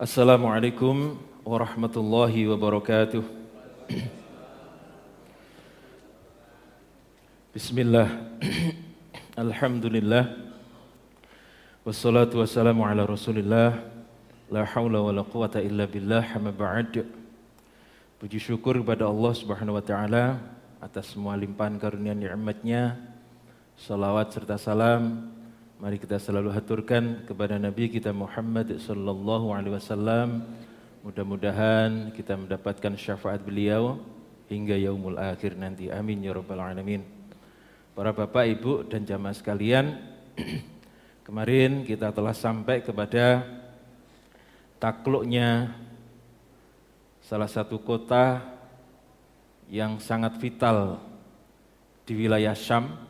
Assalamualaikum warahmatullahi wabarakatuh. Bismillah. Alhamdulillah. Wassalatu wassalamu ala Rasulillah. La haula wa la quwata illa billah, amma ba'd. Puji syukur kepada Allah Subhanahu wa taala atas semua limpahan karunia nikmat-Nya. Salawat serta salam mari kita selalu haturkan kepada Nabi kita Muhammad sallallahu alaihi wasallam. Mudah-mudahan kita mendapatkan syafaat beliau hingga yaumul akhir nanti. Amin ya rabbal alamin. Para bapak, ibu dan jamaah sekalian, kemarin kita telah sampai kepada takluknya salah satu kota yang sangat vital di wilayah Syam,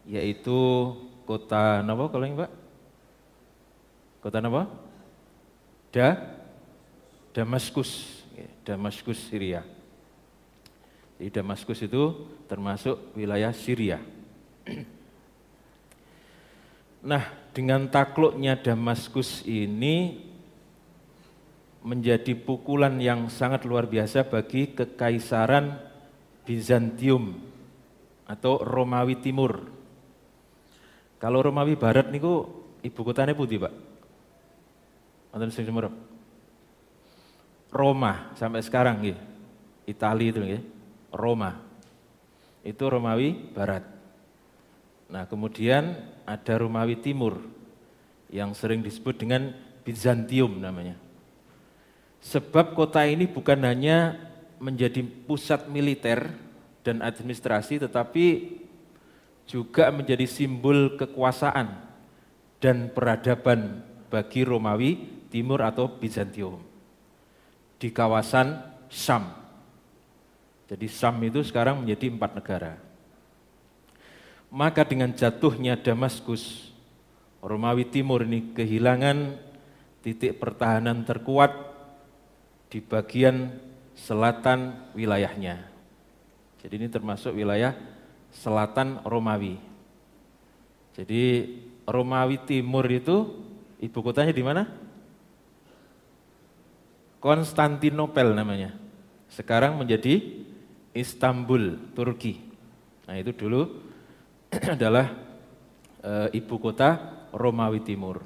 yaitu kota apa kalau ini Pak? Kota apa? Damaskus, Damaskus Syria. Jadi Damaskus itu termasuk wilayah Syria. Nah, dengan takluknya Damaskus ini menjadi pukulan yang sangat luar biasa bagi kekaisaran Bizantium atau Romawi Timur. Kalau Romawi Barat niku ibu kotanya putih, Pak. Wonten sing Semarang. Roma sampai sekarang nggih. Italia itu nggih. Roma. Itu Romawi Barat. Nah, kemudian ada Romawi Timur yang sering disebut dengan Bizantium namanya. Sebab kota ini bukan hanya menjadi pusat militer dan administrasi, tetapi juga menjadi simbol kekuasaan dan peradaban bagi Romawi Timur atau Bizantium di kawasan Syam. Jadi Syam itu sekarang menjadi 4 negara. Maka dengan jatuhnya Damaskus, Romawi Timur ini kehilangan titik pertahanan terkuat di bagian selatan wilayahnya. Jadi ini termasuk wilayah selatan Romawi. Jadi Romawi Timur itu ibu kotanya di mana? Konstantinopel namanya. Sekarang menjadi Istanbul, Turki. Nah, itu dulu adalah ibu kota Romawi Timur.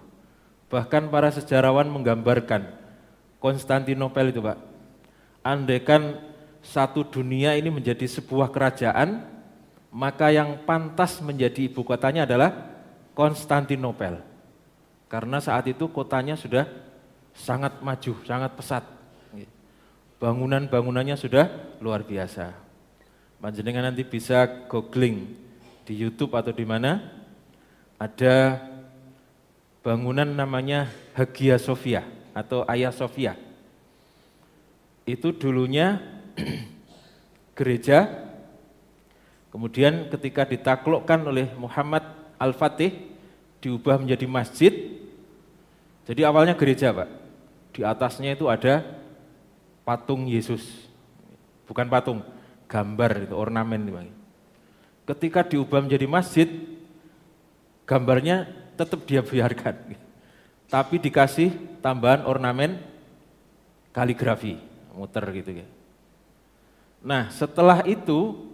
Bahkan para sejarawan menggambarkan Konstantinopel itu, Pak. Andaikan satu dunia ini menjadi sebuah kerajaan, maka yang pantas menjadi ibu kotanya adalah Konstantinopel. Karena saat itu kotanya sudah sangat maju, sangat pesat. Bangunan-bangunannya sudah luar biasa. Panjenengan nanti bisa googling di YouTube atau di mana, ada bangunan namanya Hagia Sophia atau Hagia Sophia. Itu dulunya gereja. Kemudian ketika ditaklukkan oleh Muhammad Al-Fatih, diubah menjadi masjid. Jadi awalnya gereja, Pak. Di atasnya itu ada patung Yesus. Bukan patung, gambar itu, ornamen. Ketika diubah menjadi masjid, gambarnya tetap dia biarkan. Tapi dikasih tambahan ornamen kaligrafi, muter gitu ya. Nah, setelah itu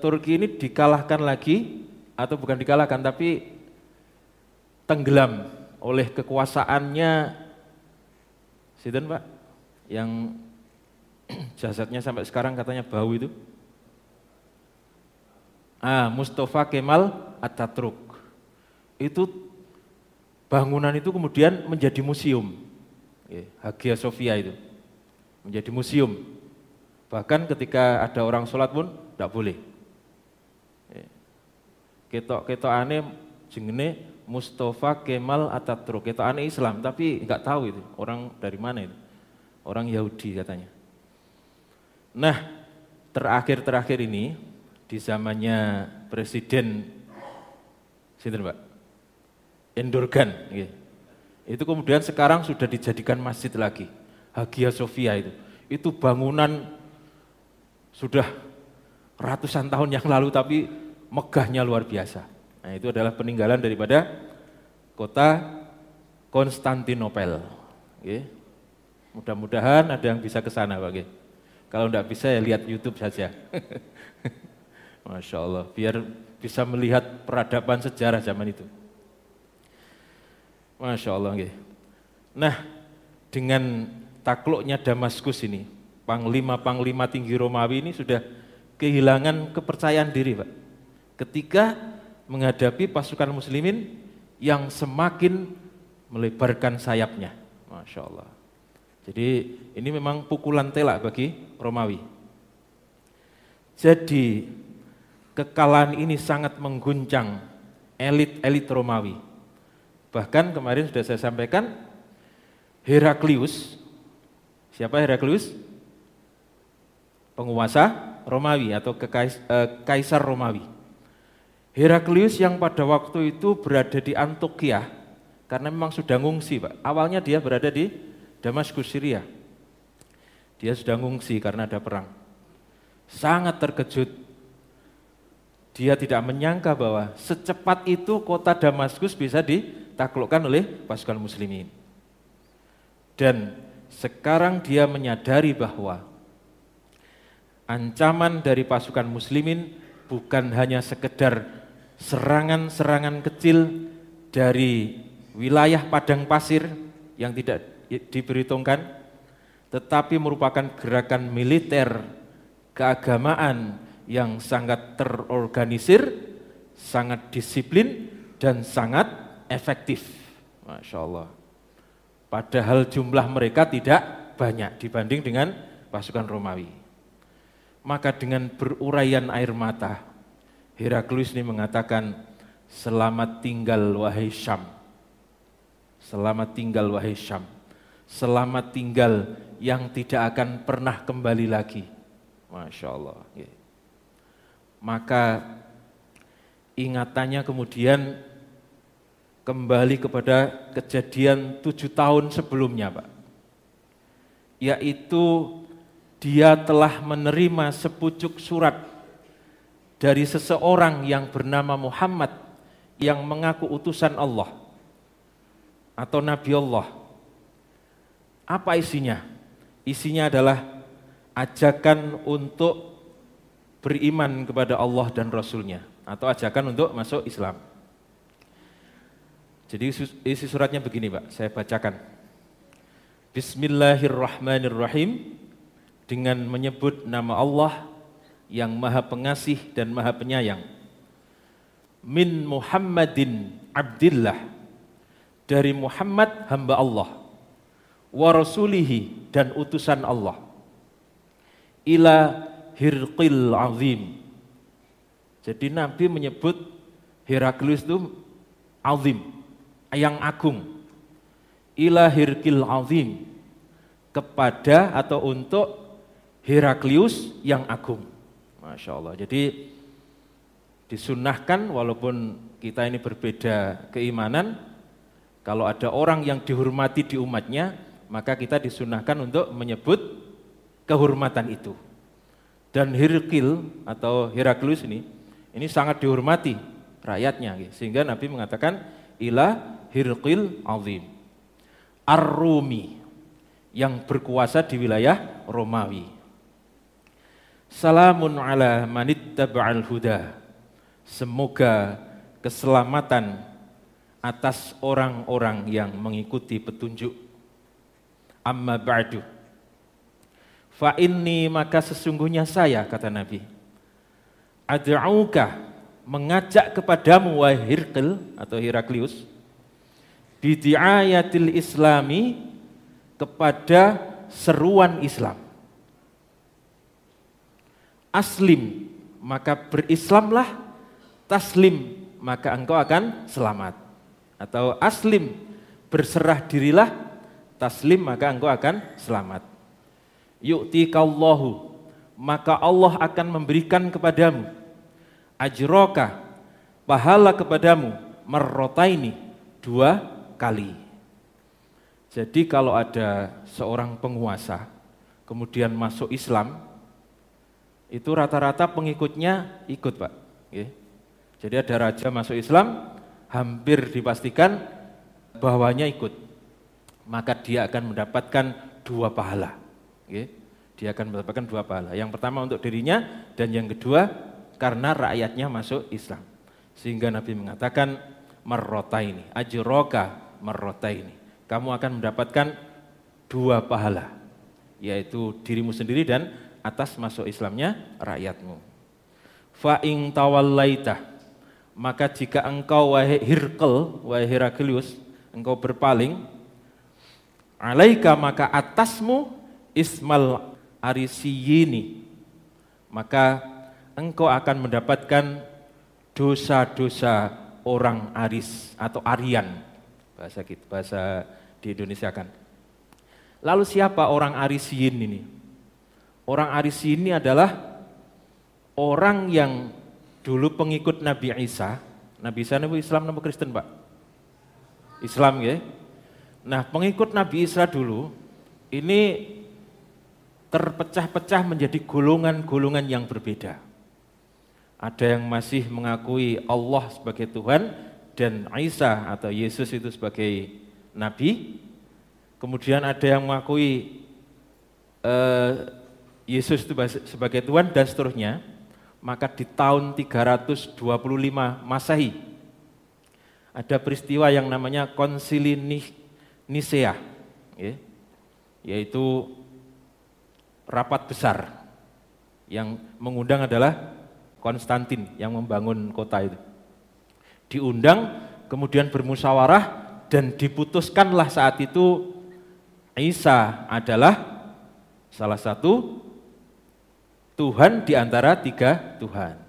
Turki ini dikalahkan lagi, atau bukan dikalahkan tapi tenggelam oleh kekuasaannya sinten Pak, yang jasadnya sampai sekarang katanya bau itu, Mustafa Kemal Atatürk. Itu bangunan itu kemudian menjadi museum, Hagia Sophia itu menjadi museum. Bahkan ketika ada orang sholat pun tidak boleh. Ketok aneh jenenge Mustafa Kemal Atatürk. Ketok aneh Islam, tapi nggak tahu itu orang dari mana itu. Orang Yahudi katanya. Nah, terakhir ini di zamannya Presiden sinten Pak? Erdogan. Itu kemudian sekarang sudah dijadikan masjid lagi. Hagia Sophia itu bangunan sudah ratusan tahun yang lalu, tapi megahnya luar biasa. Nah, itu adalah peninggalan daripada kota Konstantinopel. Nggih. Mudah-mudahan ada yang bisa ke sana, Pak. Nggih. Kalau tidak bisa ya lihat YouTube saja. Masya Allah, biar bisa melihat peradaban sejarah zaman itu. Masya Allah. Nggih. Nah, dengan takluknya Damaskus ini, panglima-panglima tinggi Romawi ini sudah kehilangan kepercayaan diri, Pak. Ketika menghadapi pasukan muslimin yang semakin melebarkan sayapnya. Masya Allah. Jadi ini memang pukulan telak bagi Romawi. Jadi kekalahan ini sangat mengguncang elit-elit Romawi. Bahkan kemarin sudah saya sampaikan, Heraklius, siapa Heraklius? Penguasa Romawi atau kaisar Romawi. Heraklius yang pada waktu itu berada di Antioquia, karena memang sudah ngungsi, Pak. Awalnya dia berada di Damaskus, Syria. Dia sudah ngungsi karena ada perang. Sangat terkejut. Dia tidak menyangka bahwa secepat itu kota Damaskus bisa ditaklukkan oleh pasukan muslimin. Dan sekarang dia menyadari bahwa ancaman dari pasukan muslimin bukan hanya sekedar serangan-serangan kecil dari wilayah padang pasir yang tidak diperhitungkan, tetapi merupakan gerakan militer keagamaan yang sangat terorganisir, sangat disiplin, dan sangat efektif. Masya Allah. Padahal jumlah mereka tidak banyak dibanding dengan pasukan Romawi. Maka dengan beruraian air mata, Heraklius ini mengatakan, selamat tinggal wahai Syam. Selamat tinggal wahai Syam. Selamat tinggal yang tidak akan pernah kembali lagi. Masya Allah. Maka ingatannya kemudian kembali kepada kejadian 7 tahun sebelumnya, Pak. Yaitu dia telah menerima sepucuk surat dari seseorang yang bernama Muhammad yang mengaku utusan Allah atau Nabi Allah. Apa isinya? Isinya adalah ajakan untuk beriman kepada Allah dan Rasul-Nya, atau ajakan untuk masuk Islam. Jadi isi suratnya begini, Pak, saya bacakan. Bismillahirrahmanirrahim, dengan menyebut nama Allah yang Maha Pengasih dan Maha Penyayang. Min Muhammadin Abdillah, dari Muhammad hamba Allah, wa rasulihi, dan utusan Allah, ila Hirqil Azim. Jadi Nabi menyebut Heraklius itu azim, yang agung. Ila Hirqil Azim, kepada atau untuk Heraklius yang agung. Masya Allah. Jadi disunnahkan, walaupun kita ini berbeda keimanan, kalau ada orang yang dihormati di umatnya, maka kita disunnahkan untuk menyebut kehormatan itu. Dan Hirqil atau Heraklius ini sangat dihormati rakyatnya, sehingga Nabi mengatakan ila Hirqil Azim, Ar-Rumi, yang berkuasa di wilayah Romawi. Salamun ala manittaba'al huda, semoga keselamatan atas orang-orang yang mengikuti petunjuk. Amma ba'du, fa inni, maka sesungguhnya saya, kata Nabi, ad'auka, mengajak kepadamu wahai Hirqil atau Heraklius, bidi'ayatil islami, kepada seruan Islam. Aslim, maka berislamlah. Taslim, maka engkau akan selamat. Atau aslim, berserah dirilah. Taslim, maka engkau akan selamat. Yu'tikallahu, maka Allah akan memberikan kepadamu. Ajroka, pahala kepadamu. Marrotaini, 2 kali. Jadi kalau ada seorang penguasa kemudian masuk Islam, itu rata-rata pengikutnya ikut, Pak. Jadi ada raja masuk Islam, hampir dipastikan bawahnya ikut, maka dia akan mendapatkan 2 pahala. Dia akan mendapatkan 2 pahala. Yang pertama untuk dirinya, dan yang kedua karena rakyatnya masuk Islam. Sehingga Nabi mengatakan marrotaini, ajroka marrotaini. Kamu akan mendapatkan 2 pahala, yaitu dirimu sendiri dan atas masuk Islamnya rakyatmu. Fa in tawallaita, maka jika engkau wahai Hirqal, wahai Heraklius, engkau berpaling, alaika maka atasmu ismal arisiyini, maka engkau akan mendapatkan dosa-dosa orang Aris atau Aryan, bahasa di Indonesia kan. Lalu siapa orang Arisiyin ini? Orang Arisiyin ini adalah orang yang dulu pengikut Nabi Isa. Nabi Isa itu Islam atau Kristen, Pak? Islam ya. Nah, pengikut Nabi Isa dulu ini terpecah-pecah menjadi golongan-golongan yang berbeda. Ada yang masih mengakui Allah sebagai Tuhan dan Isa atau Yesus itu sebagai Nabi. Kemudian ada yang mengakui Yesus itu sebagai Tuhan dan seterusnya. Maka di tahun 325 Masehi ada peristiwa yang namanya Konsili Nisea, yaitu rapat besar yang mengundang adalah Konstantin yang membangun kota itu. Diundang, kemudian bermusyawarah dan diputuskanlah saat itu Isa adalah salah satu Tuhan di antara 3 Tuhan.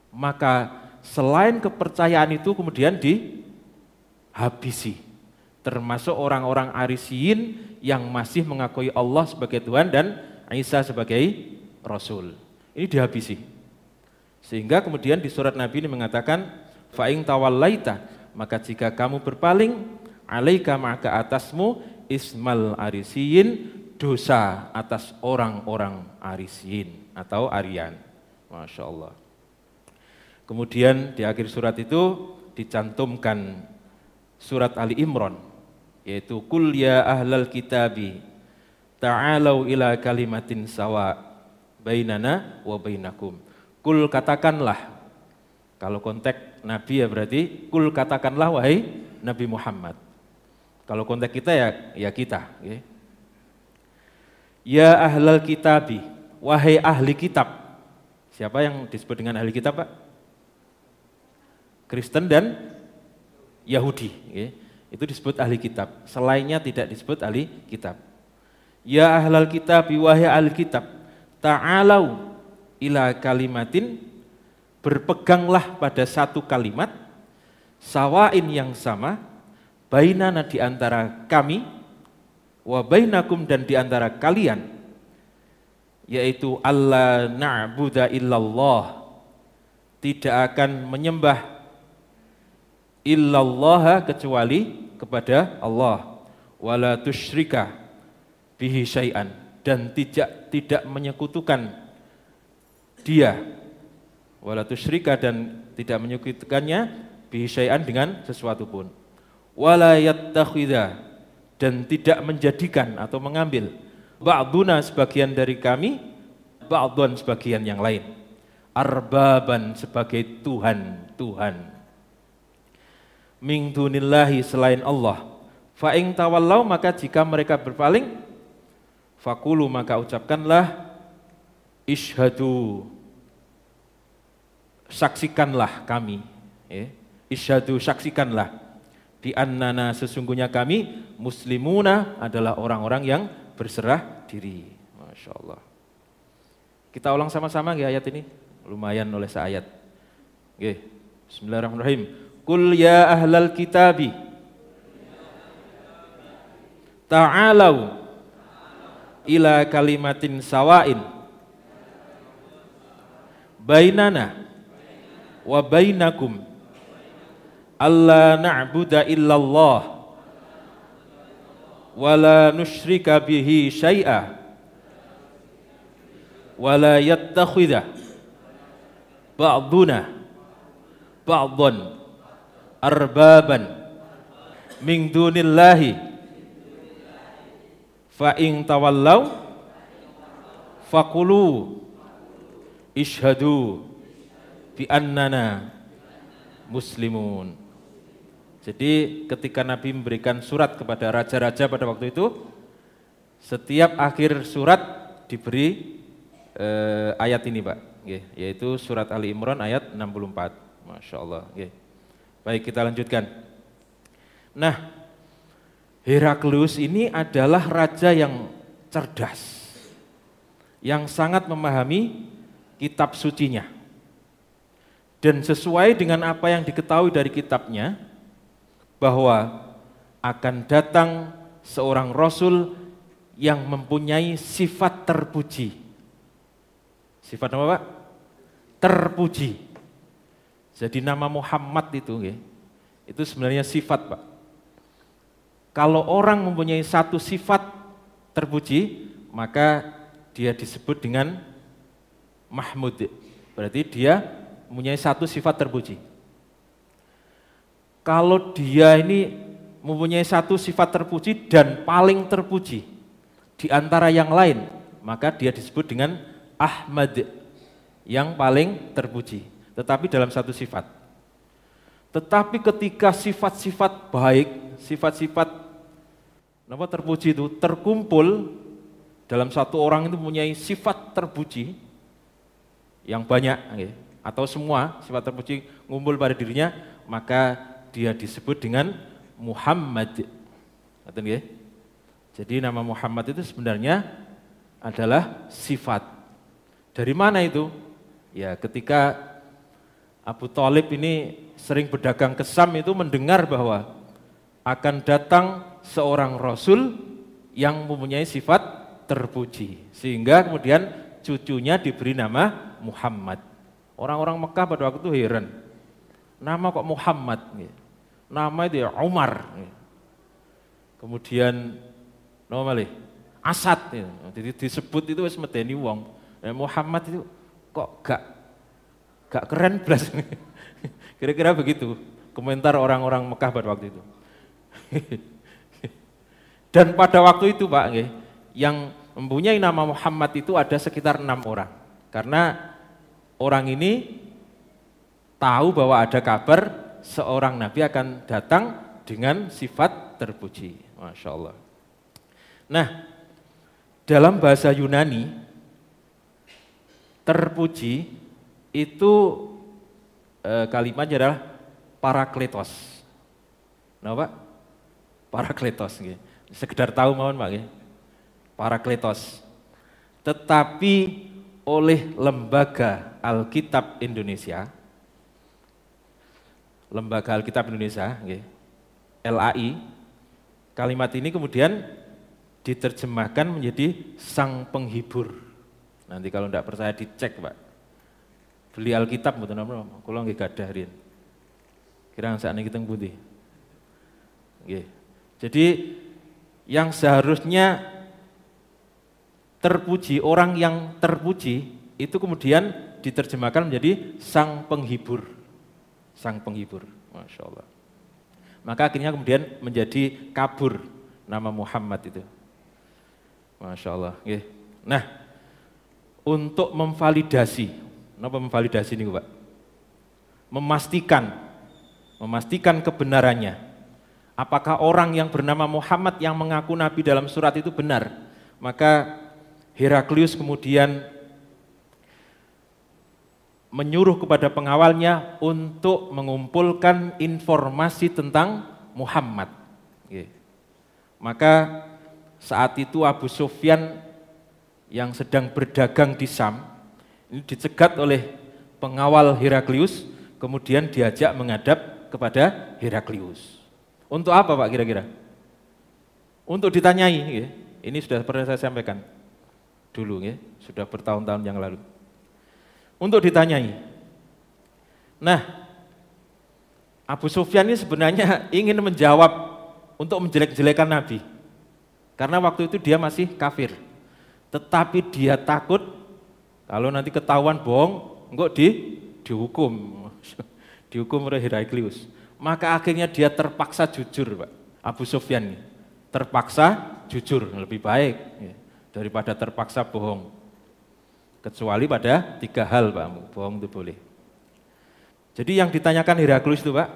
Maka selain kepercayaan itu kemudian dihabisi, termasuk orang-orang Arisiyin yang masih mengakui Allah sebagai Tuhan dan Isa sebagai Rasul. Ini dihabisi. Sehingga kemudian di surat Nabi ini mengatakan, fa'ing tawallaita, maka jika kamu berpaling, alaika maka atasmu ismal arisiyin, dosa atas orang-orang Arisiyin atau Aryan. Masya Allah. Kemudian di akhir surat itu dicantumkan surat Ali Imran, yaitu kul ya ahlal kitabi ta'alau ila kalimatin sawa bainana wa bainakum. Kul katakanlah, kalau konteks Nabi ya berarti kul katakanlah wahai Nabi Muhammad. Kalau konteks kita ya kita. Ya ahlal kitabi, wahai ahli kitab. Siapa yang disebut dengan ahli kitab, Pak? Kristen dan Yahudi. Itu disebut ahli kitab. Selainnya tidak disebut ahli kitab. Ya ahlal kitabi, wahai ahli kitab, ta'alau ila kalimatin, berpeganglah pada satu kalimat, sawain yang sama, bainana di antara kami, wa bainakum dan di antara kalian, yaitu alla na'budu illallah, tidak akan menyembah illallah kecuali kepada Allah, wala tusyrika bihi syai'an, dan tidak menyekutukan dia, wala tusyrika dan tidak menyekutukannya bihi syai'an dengan sesuatu pun, wala yattakhidha dan tidak menjadikan atau mengambil ba'duna sebagian dari kami, ba'dun sebagian yang lain, arbaban sebagai Tuhan min dunillahi selain Allah. Fa in tawallau maka jika mereka berpaling, fakulu maka ucapkanlah, isyhadu saksikanlah kami, isyhadu saksikanlah, di annana sesungguhnya kami muslimuna adalah orang-orang yang berserah diri. Masya Allah. Kita ulang sama-sama ya ayat ini, lumayan oleh seayat. Bismillahirrahmanirrahim. Qul ya ahlal kitabi ta'alau ila kalimatin sawain bainana wa bainakum alla na'budu illallah wa la nusyrika bihi syai'a wa la yattakhidha ba'duna ba'dhan arbaban min dunillahi fa in tawallau faqulu ishhadu bi annana muslimun. Jadi ketika Nabi memberikan surat kepada raja-raja pada waktu itu, setiap akhir surat diberi ayat ini Pak, yaitu surat Ali Imran ayat 64. Masya Allah. Baik, kita lanjutkan. Nah, Heraklius ini adalah raja yang cerdas, yang sangat memahami kitab sucinya. Dan sesuai dengan apa yang diketahui dari kitabnya, bahwa akan datang seorang rasul yang mempunyai sifat terpuji. Sifat apa Pak? Terpuji. Jadi nama Muhammad itu sebenarnya sifat Pak. Kalau orang mempunyai satu sifat terpuji, maka dia disebut dengan Mahmud. Berarti dia mempunyai satu sifat terpuji. Kalau dia ini mempunyai satu sifat terpuji dan paling terpuji di antara yang lain, maka dia disebut dengan Ahmad, yang paling terpuji, tetapi dalam satu sifat. Tetapi ketika sifat-sifat baik, sifat-sifat terpuji itu terkumpul dalam satu orang, itu mempunyai sifat terpuji yang banyak, atau semua sifat terpuji ngumpul pada dirinya, maka dia disebut dengan Muhammad. Jadi nama Muhammad itu sebenarnya adalah sifat. Dari mana itu? Ya, ketika Abu Thalib ini sering berdagang ke Syam, itu mendengar bahwa akan datang seorang rasul yang mempunyai sifat terpuji, sehingga kemudian cucunya diberi nama Muhammad. Orang-orang Mekah pada waktu itu heran, nama kok Muhammad? Nama itu ya Umar. Kemudian nama malih Asad. Jadi disebut itu wis medeni wong. Muhammad itu kok gak keren blas. Kira-kira begitu komentar orang-orang Mekah pada waktu itu. Dan pada waktu itu Pak, yang mempunyai nama Muhammad itu ada sekitar 6 orang. Karena orang ini tahu bahwa ada kabar seorang nabi akan datang dengan sifat terpuji. Masya Allah. Nah, dalam bahasa Yunani, terpuji itu kalimatnya adalah parakletos. Nah Pak? Parakletos. Sekedar tahu mohon Pak. Parakletos. Tetapi oleh Lembaga Alkitab Indonesia, LAI, kalimat ini kemudian diterjemahkan menjadi sang penghibur. Nanti kalau tidak percaya dicek Pak. Beli Alkitab mboten napa, kula nggih gadah riyen. Kirang sakniki teng pundi. Nggih. Jadi yang seharusnya terpuji, orang yang terpuji itu kemudian diterjemahkan menjadi sang penghibur. Sang penghibur, Masya Allah. Maka akhirnya kemudian menjadi kabur nama Muhammad itu. Masya Allah. Nah, untuk memvalidasi, kenapa memvalidasi ini Pak? Memastikan kebenarannya. Apakah orang yang bernama Muhammad yang mengaku Nabi dalam surat itu benar? Maka Heraklius kemudian menyuruh kepada pengawalnya untuk mengumpulkan informasi tentang Muhammad. Maka saat itu Abu Sufyan yang sedang berdagang di Syam ini dicegat oleh pengawal Heraklius, kemudian diajak menghadap kepada Heraklius. Untuk apa Pak kira-kira? Untuk ditanyai. Ini sudah pernah saya sampaikan dulu, sudah bertahun-tahun yang lalu. Untuk ditanyai. Nah, Abu Sufyan ini sebenarnya ingin menjawab untuk menjelek-jelekan Nabi. Karena waktu itu dia masih kafir. Tetapi dia takut kalau nanti ketahuan bohong, enggak dihukum. Dihukum oleh Heraklius. Maka akhirnya dia terpaksa jujur, Pak. Abu Sufyan. Terpaksa jujur lebih baik daripada terpaksa bohong. Kecuali pada 3 hal Pak, bohong itu boleh. Jadi yang ditanyakan Heraklius itu Pak,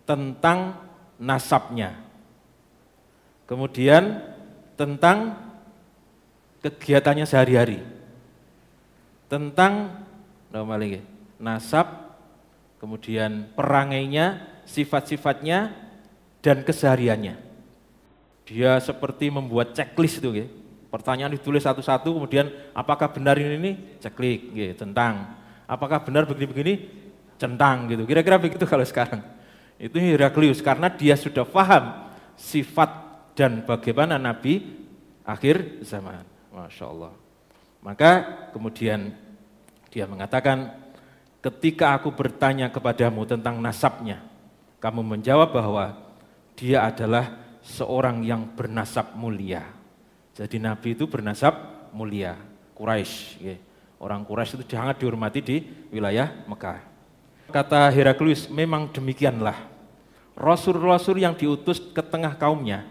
tentang nasabnya. Kemudian tentang kegiatannya sehari-hari. Tentang nasab, kemudian perangainya, sifat-sifatnya, dan kesehariannya. Dia seperti membuat checklist itu, pertanyaan ditulis satu-satu, kemudian apakah benar ini ceklik, tentang. Apakah benar begini-begini, centang gitu. Kira-kira begitu kalau sekarang. Itu Heraklius karena dia sudah paham sifat dan bagaimana Nabi akhir zaman. Masya Allah. Maka kemudian dia mengatakan, ketika aku bertanya kepadamu tentang nasabnya, kamu menjawab bahwa dia adalah seorang yang bernasab mulia. Jadi Nabi itu bernasab mulia, Quraisy. Orang Quraisy itu sangat dihormati di wilayah Mekah. Kata Heraklius, memang demikianlah. Rasul-rasul yang diutus ke tengah kaumnya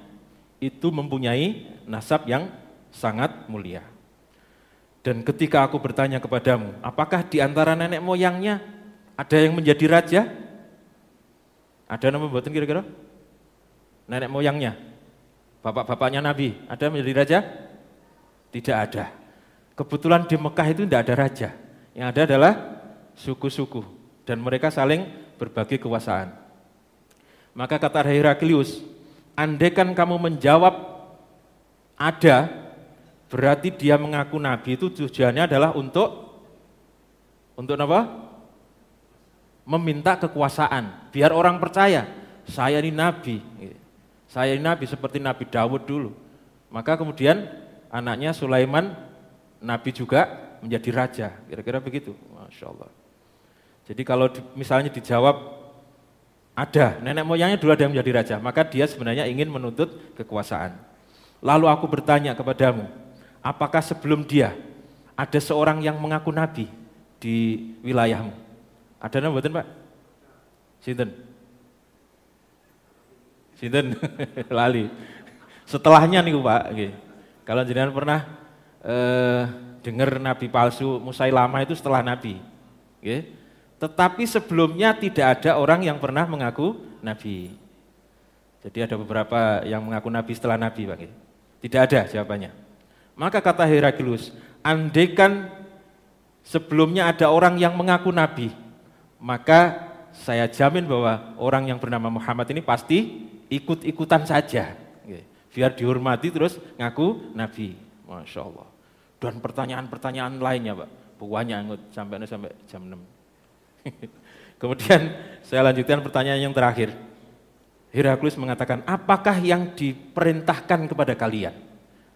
itu mempunyai nasab yang sangat mulia. Dan ketika aku bertanya kepadamu, apakah di antara nenek moyangnya ada yang menjadi raja? Ada nama buatan kira-kira? Nenek moyangnya, bapak-bapaknya Nabi, ada yang menjadi raja? Tidak ada. Kebetulan di Mekah itu tidak ada raja. Yang ada adalah suku-suku. Dan mereka saling berbagi kekuasaan. Maka kata Heraklius, andaikan kamu menjawab ada, berarti dia mengaku Nabi itu tujuannya adalah untuk apa? Meminta kekuasaan, biar orang percaya, saya ini Nabi. Saya ini Nabi seperti Nabi Daud dulu. Maka kemudian anaknya Sulaiman, Nabi juga menjadi raja, kira-kira begitu. Masya Allah. Jadi kalau misalnya dijawab, ada, nenek moyangnya dulu ada yang menjadi raja, maka dia sebenarnya ingin menuntut kekuasaan. Lalu aku bertanya kepadamu, apakah sebelum dia ada seorang yang mengaku Nabi di wilayahmu? Ada nama betul Pak? Sinten? Sinten? Lali. Setelahnya nih Pak, kalau jenengan pernah dengar Nabi palsu Musailamah itu setelah Nabi. Tetapi sebelumnya tidak ada orang yang pernah mengaku Nabi. Jadi ada beberapa yang mengaku Nabi setelah Nabi Pak. Tidak ada jawabannya. Maka kata Heraklius, andaikan sebelumnya ada orang yang mengaku Nabi, maka saya jamin bahwa orang yang bernama Muhammad ini pasti ikut-ikutan saja. Biar dihormati terus ngaku Nabi. Masya Allah. Dan pertanyaan-pertanyaan lainnya Pak, banyak sampai jam 6. Kemudian saya lanjutkan pertanyaan yang terakhir. Heraklius mengatakan, apakah yang diperintahkan kepada kalian?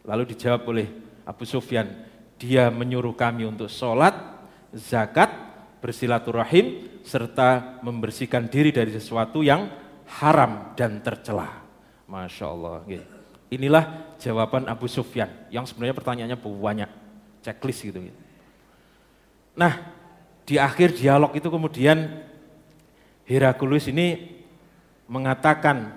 Lalu dijawab oleh Abu Sufyan, dia menyuruh kami untuk sholat, zakat, bersilaturahim, serta membersihkan diri dari sesuatu yang haram dan tercela. Masya Allah. Inilah jawaban Abu Sufyan, yang sebenarnya pertanyaannya banyak, checklist gitu. Nah, di akhir dialog itu kemudian Heraklius ini mengatakan,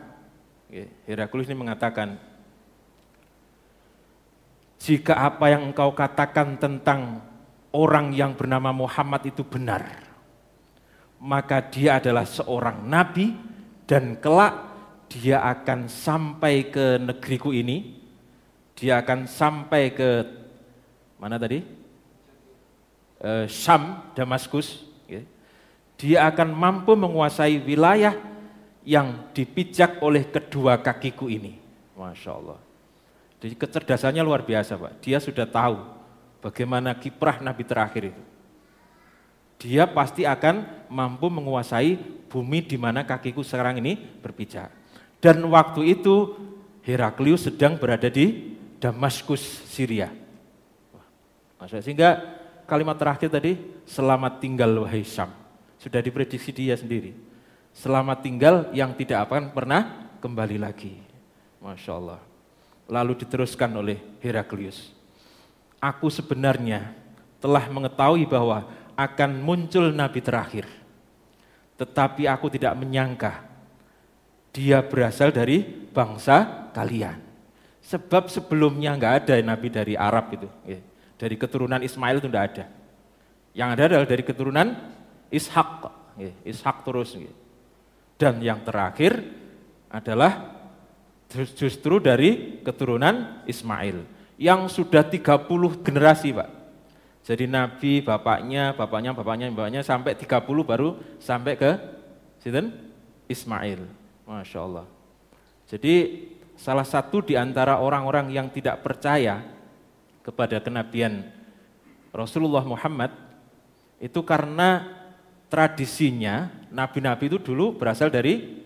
jika apa yang engkau katakan tentang orang yang bernama Muhammad itu benar, maka dia adalah seorang nabi dan kelak dia akan sampai ke negeriku ini, dia akan sampai ke mana tadi? Syam, Damaskus. Dia akan mampu menguasai wilayah yang dipijak oleh kedua kakiku ini. Masya Allah. Jadi kecerdasannya luar biasa Pak. Dia sudah tahu bagaimana kiprah Nabi terakhir itu. Dia pasti akan mampu menguasai bumi di mana kakiku sekarang ini berpijak. Dan waktu itu Heraklius sedang berada di Damaskus, Syria. Sehingga kalimat terakhir tadi, selamat tinggal wahai Syam. Sudah diprediksi dia sendiri. Selamat tinggal yang tidak akan pernah kembali lagi. Masya Allah. Lalu diteruskan oleh Heraklius. Aku sebenarnya telah mengetahui bahwa akan muncul Nabi terakhir. Tetapi aku tidak menyangka dia berasal dari bangsa kalian. Sebab sebelumnya nggak ada nabi dari Arab itu, dari keturunan Ismail itu nggak ada. Yang ada adalah dari keturunan Ishak, Ishak terus. Dan yang terakhir adalah justru dari keturunan Ismail yang sudah 30 generasi, Pak. Jadi nabi bapaknya sampai 30 baru sampai ke sinten? Ismail. Masya Allah. Jadi salah satu di antara orang-orang yang tidak percaya kepada kenabian Rasulullah Muhammad itu karena tradisinya nabi-nabi itu dulu berasal dari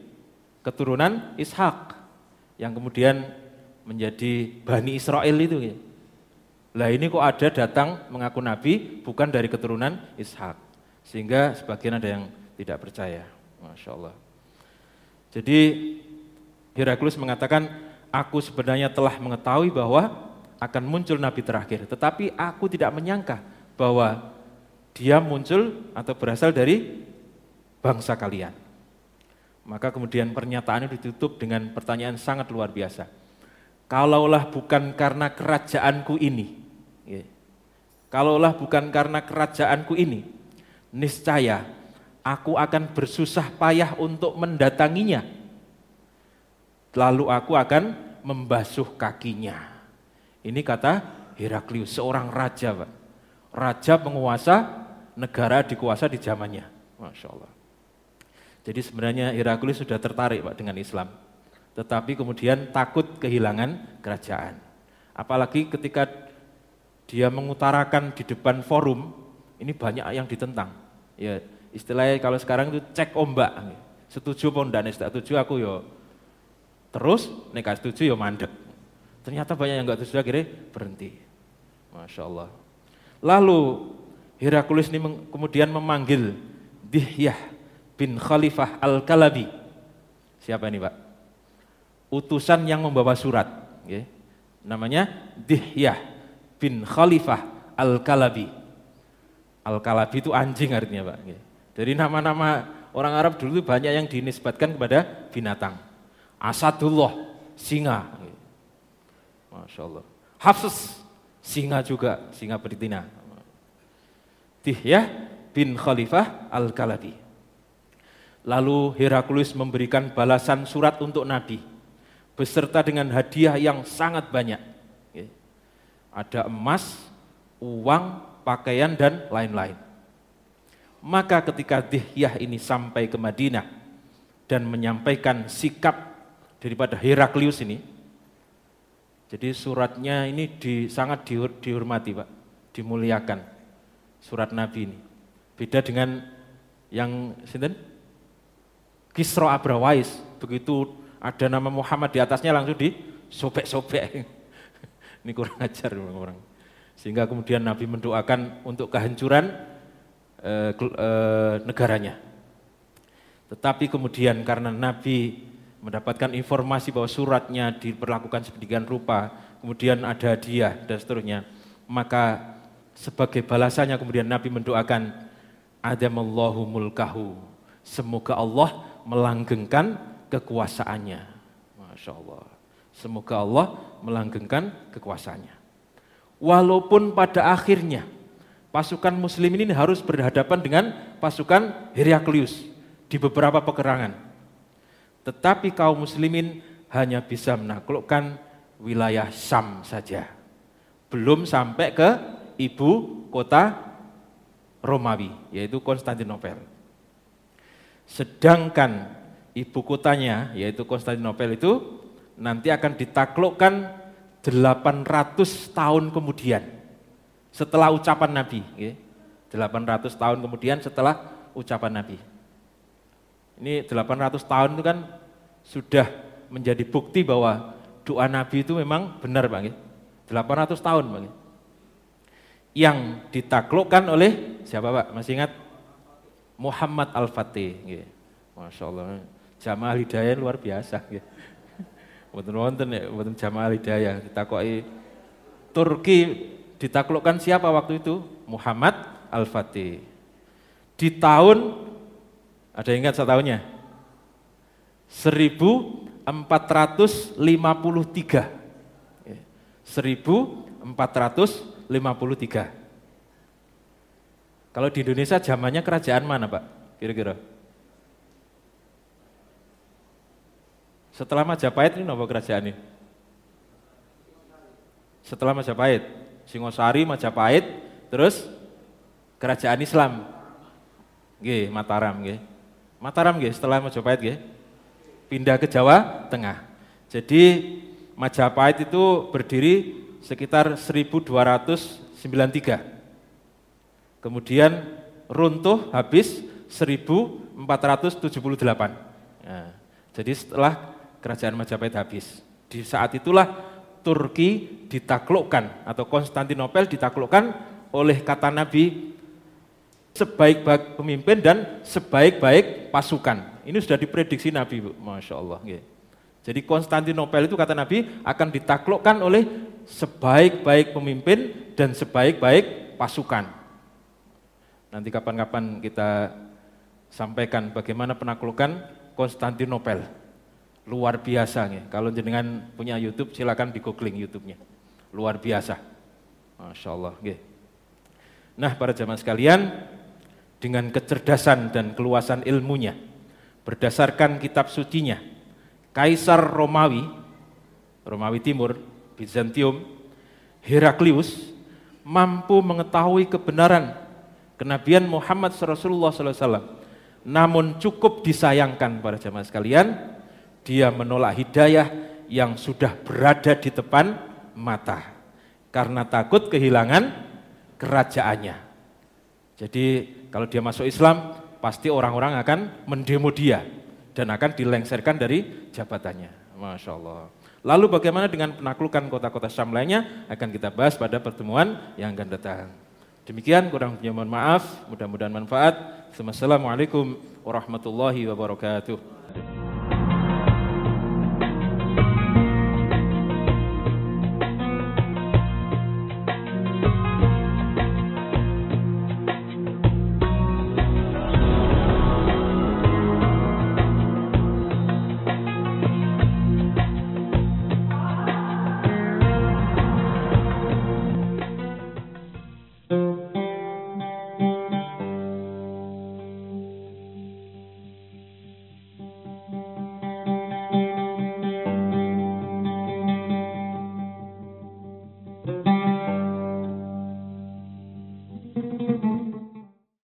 keturunan Ishak yang kemudian menjadi Bani Israel itu. Lah ini kok ada datang mengaku nabi bukan dari keturunan Ishak, sehingga sebagian ada yang tidak percaya. Masya Allah. Jadi Heraklius mengatakan, aku sebenarnya telah mengetahui bahwa akan muncul nabi terakhir, tetapi aku tidak menyangka bahwa dia muncul atau berasal dari bangsa kalian. Maka kemudian pernyataan itu ditutup dengan pertanyaan sangat luar biasa. Kalaulah bukan karena kerajaanku ini, kalaulah bukan karena kerajaanku ini, niscaya aku akan bersusah payah untuk mendatanginya. Lalu aku akan membasuh kakinya. Ini kata Heraklius, seorang raja, Pak. Raja penguasa negara dikuasa di zamannya. Masya Allah. Jadi sebenarnya Heraklius sudah tertarik, Pak, dengan Islam. Tetapi kemudian takut kehilangan kerajaan. Apalagi ketika dia mengutarakan di depan forum, ini banyak yang ditentang. Ya, istilahnya kalau sekarang itu cek ombak. Setuju apa enggak, setuju aku yo terus, nek setuju yo mandek. Ternyata banyak yang enggak setuju, akhirnya berhenti. Masya Allah. Lalu Heraklius ini kemudian memanggil Dihyah bin Khalifah Al-Kalabi. Siapa ini, Pak? Utusan yang membawa surat. Namanya Dihyah bin Khalifah Al-Kalabi. Al-Kalabi itu anjing artinya, Pak. Dari nama-nama orang Arab dulu itu banyak yang dinisbatkan kepada binatang. Asadullah, singa. Masya Allah. Hafs, singa juga, singa betina. Dihyah bin Khalifah Al-Kalabi. Lalu Heraklius memberikan balasan surat untuk Nabi, beserta dengan hadiah yang sangat banyak. Ada emas, uang, pakaian, dan lain-lain. Maka ketika Dihyah ini sampai ke Madinah dan menyampaikan sikap daripada Heraklius ini, jadi suratnya ini sangat dihormati, Pak, dimuliakan surat Nabi ini. Beda dengan yang sinten? Kisra Abrawais, begitu ada nama Muhammad di atasnya langsung disobek-sobek. Ini kurang ajar orang-orang. Sehingga kemudian Nabi mendoakan untuk kehancuran negaranya. Tetapi kemudian karena Nabi mendapatkan informasi bahwa suratnya diperlakukan sedemikian rupa, kemudian ada hadiah dan seterusnya, maka sebagai balasannya kemudian Nabi mendoakan adamallahu mulkahu, semoga Allah melanggengkan kekuasaannya. Masya Allah. Semoga Allah melanggengkan kekuasaannya. Walaupun pada akhirnya pasukan muslim ini harus berhadapan dengan pasukan Heraklius di beberapa peperangan. Tetapi kaum muslimin hanya bisa menaklukkan wilayah Syam saja. Belum sampai ke ibu kota Romawi, yaitu Konstantinopel. Sedangkan ibu kotanya, yaitu Konstantinopel itu nanti akan ditaklukkan 800 tahun kemudian setelah ucapan Nabi. 800 tahun kemudian setelah ucapan Nabi. Ini 800 tahun itu kan sudah menjadi bukti bahwa doa Nabi itu memang benar, Pak. 800 tahun, Pak. Yang ditaklukkan oleh siapa, Pak? Masih ingat? Muhammad Al-Fatih. Masya Allah, Jamaah Hidayah luar biasa. Wonten ya, wonten Jamaah Hidayah ditakoki Turki ditaklukkan siapa waktu itu? Muhammad Al-Fatih. Di tahun, ada yang ingat tahunnya? 1453. 1453. Kalau di Indonesia zamannya kerajaan mana, Pak? Kira-kira? Setelah Majapahit ini apa kerajaan ini? Setelah Majapahit, Singosari, Majapahit, terus kerajaan Islam. Nggih, Mataram nggih. Mataram nggih setelah Majapahit nggih. Pindah ke Jawa Tengah. Jadi Majapahit itu berdiri sekitar 1293. Kemudian runtuh habis 1478. Nah, jadi setelah kerajaan Majapahit habis, di saat itulah Turki ditaklukkan atau Konstantinopel ditaklukkan oleh kata Nabi sebaik-baik pemimpin dan sebaik-baik pasukan. Ini sudah diprediksi Nabi, Bu. Masya Allah. Jadi Konstantinopel itu kata Nabi akan ditaklukkan oleh sebaik-baik pemimpin dan sebaik-baik pasukan. Nanti kapan-kapan kita sampaikan bagaimana penaklukan Konstantinopel. Luar biasa nih. Kalau jenengan punya YouTube silakan di googling YouTube-nya. Luar biasa. Masya Allah. Nah, para jamaah sekalian, dengan kecerdasan dan keluasan ilmunya, berdasarkan kitab sucinya, Kaisar Romawi Timur, Bizantium, Heraklius mampu mengetahui kebenaran kenabian Muhammad Rasulullah SAW. Namun cukup disayangkan para jamaah sekalian, dia menolak hidayah yang sudah berada di depan mata karena takut kehilangan kerajaannya. Jadi kalau dia masuk Islam, pasti orang-orang akan mendemo dia dan akan dilengserkan dari jabatannya. Masya Allah. Lalu bagaimana dengan penaklukan kota-kota Syam lainnya akan kita bahas pada pertemuan yang akan datang. Demikian, kurang lebihnya mohon maaf, mudah-mudahan manfaat. Assalamualaikum warahmatullahi wabarakatuh.